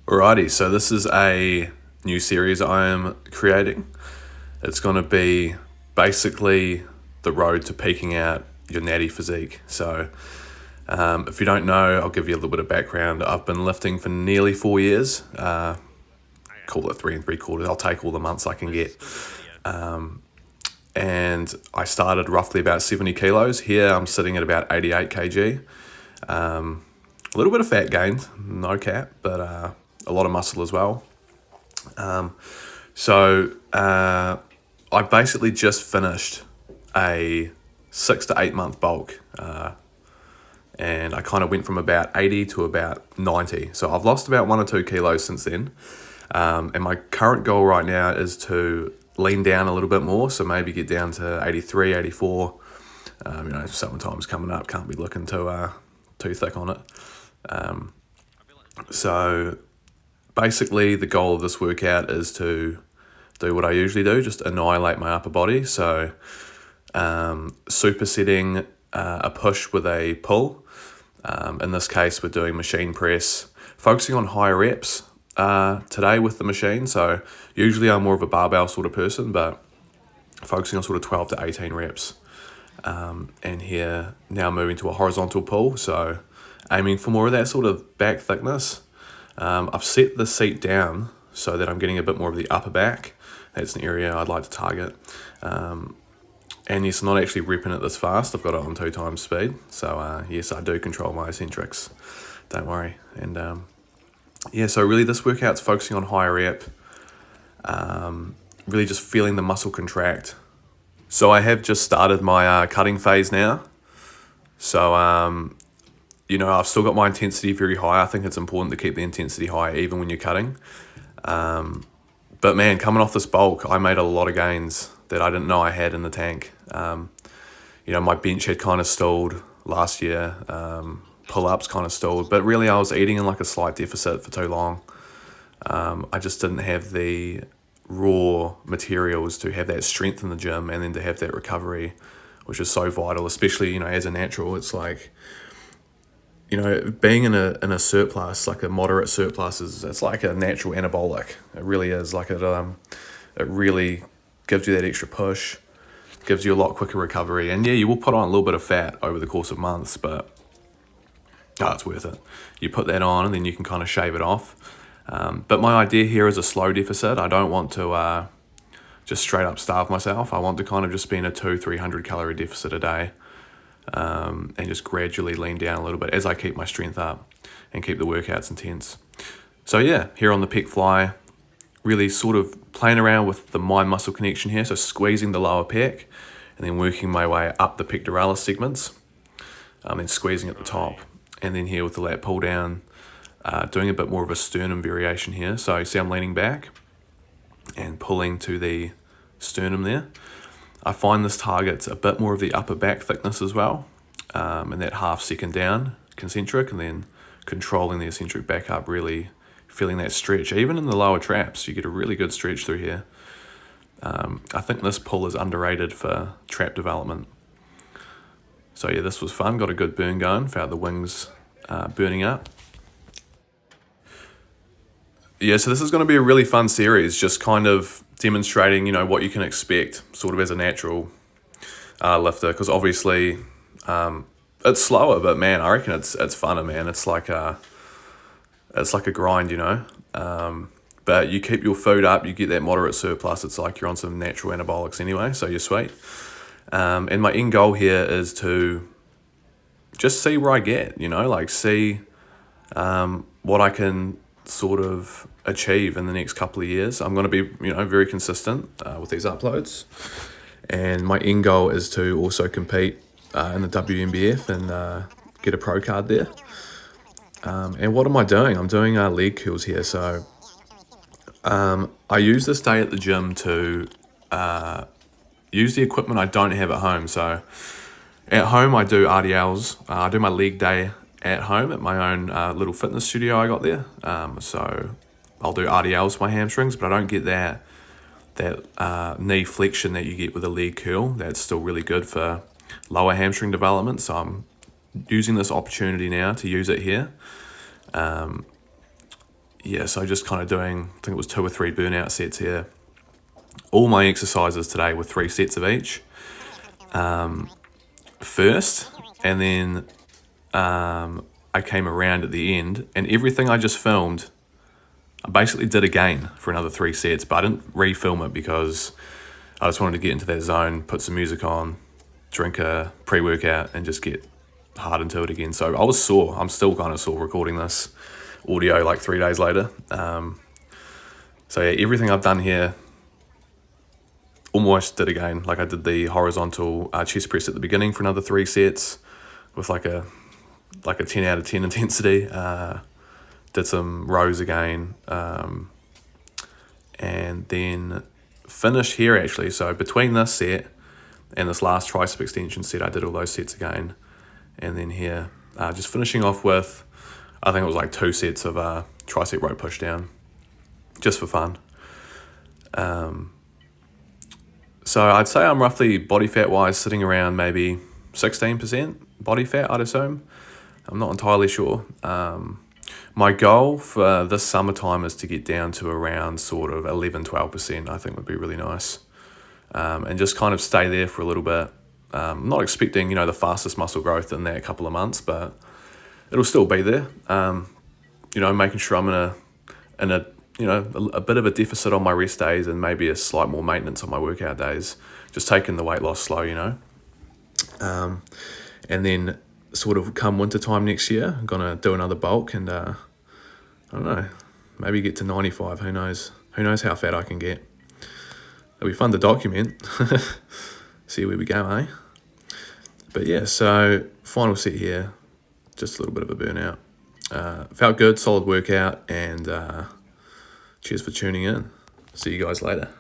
Alrighty, so this is a new series I am creating. It's going to be basically the road to peaking out your natty physique. So if you don't know, I'll give you a little bit of background. I've been lifting for nearly 4 years. Call it 3 3/4. I'll take all the months I can get. And I started roughly about 70 kilos. Here I'm sitting at about 88 kg. A little bit of fat gained, no cap, but a lot of muscle as well. I basically just finished a 6 to 8 month bulk, and I kind of went from about 80 to about 90. So I've lost about 1 or 2 kilos since then. And my current goal right now is to lean down a little bit more, so maybe get down to 83, 84. Summertime's coming up, can't be looking too thick on it. So basically the goal of this workout is to do what I usually do, just annihilate my upper body. So supersetting a push with a pull. In this case, we're doing machine press, focusing on higher reps today with the machine. So usually I'm more of a barbell sort of person, but focusing on sort of 12 to 18 reps. And here now moving to a horizontal pull. So aiming for more of that sort of back thickness. I've set the seat down so that I'm getting a bit more of the upper back. That's an area I'd like to target. And yes, I'm not actually repping it this fast. I've got it on 2 times speed. So yes, I do control my eccentrics. Don't worry. And so really this workout's focusing on higher rep. Really just feeling the muscle contract. So I have just started my cutting phase now. So, I've still got my intensity very high. I think it's important to keep the intensity high even when you're cutting. But man, coming off this bulk, I made a lot of gains that I didn't know I had in the tank. My bench had kind of stalled last year. Pull-ups kind of stalled. But really, I was eating in like a slight deficit for too long. I just didn't have the raw materials to have that strength in the gym and then to have that recovery, which is so vital, especially, as a natural. It's like, being in a surplus, like a moderate surplus, it's like a natural anabolic. It really is. Like it really gives you that extra push, gives you a lot quicker recovery. And yeah, you will put on a little bit of fat over the course of months, but it's worth it. You put that on and then you can kind of shave it off. But my idea here is a slow deficit. I don't want to just straight up starve myself. I want to kind of just be in a 200-300 calorie deficit a day, and just gradually lean down a little bit as I keep my strength up and keep the workouts intense. So yeah, here on the pec fly, really sort of playing around with the mind-muscle connection here. So squeezing the lower pec and then working my way up the pectoralis segments, and squeezing at the top. And then here with the lat pull down, doing a bit more of a sternum variation here. So you see I'm leaning back and pulling to the sternum there. I find this targets a bit more of the upper back thickness as well, and that half second down concentric, and then controlling the eccentric back up, really feeling that stretch. Even in the lower traps, you get a really good stretch through here. I think this pull is underrated for trap development. So yeah, this was fun. Got a good burn going. Felt the wings burning up. Yeah, so this is going to be a really fun series, just kind of demonstrating, what you can expect sort of as a natural lifter, because obviously it's slower, but man, I reckon it's funner, man. It's like a grind, but you keep your food up, you get that moderate surplus. It's like you're on some natural anabolics anyway, so you're sweet. And my end goal here is to just see where I get, see what I can sort of achieve in the next couple of years. I'm going to be, very consistent with these uploads. And my end goal is to also compete in the WNBF and get a pro card there. And what am I doing? I'm doing leg curls here. So I use this day at the gym to use the equipment I don't have at home. So at home, I do RDLs. I do my leg day at home at my own little fitness studio I got there. So I'll do RDLs for my hamstrings, but I don't get that knee flexion that you get with a leg curl. That's still really good for lower hamstring development. So I'm using this opportunity now to use it here. yeah, so just kind of doing, I think it was 2 or 3 burnout sets here. All my exercises today were 3 sets of each first, and then I came around at the end, and everything I just filmed, I basically did again for another 3 sets, but I didn't re-film it because I just wanted to get into that zone, put some music on, drink a pre-workout, and just get hard into it again. So I was sore. I'm still kind of sore recording this audio like 3 days later. So yeah, everything I've done here, almost did again. Like I did the horizontal chest press at the beginning for another 3 sets with like a 10 out of 10 intensity. Did some rows again, and then finished here actually. So between this set and this last tricep extension set, I did all those sets again, and then here just finishing off with, I think it was like 2 sets of tricep rope push down, just for fun. So I'd say I'm roughly body fat wise sitting around maybe 16% body fat, I'd assume. I'm not entirely sure. My goal for this summertime is to get down to around sort of 11-12%, I think would be really nice. And just kind of stay there for a little bit. I'm not expecting, the fastest muscle growth in that couple of months, but it'll still be there. Making sure I'm in a bit of a deficit on my rest days and maybe a slight more maintenance on my workout days. Just taking the weight loss slow, And then sort of come winter time next year, I'm gonna do another bulk and I don't know, maybe get to 95. Who knows how fat I can get. It'll be fun to document. See where we go, eh? But yeah, so final set here, just a little bit of a burnout. Felt good, solid workout, and cheers for tuning in. See you guys later.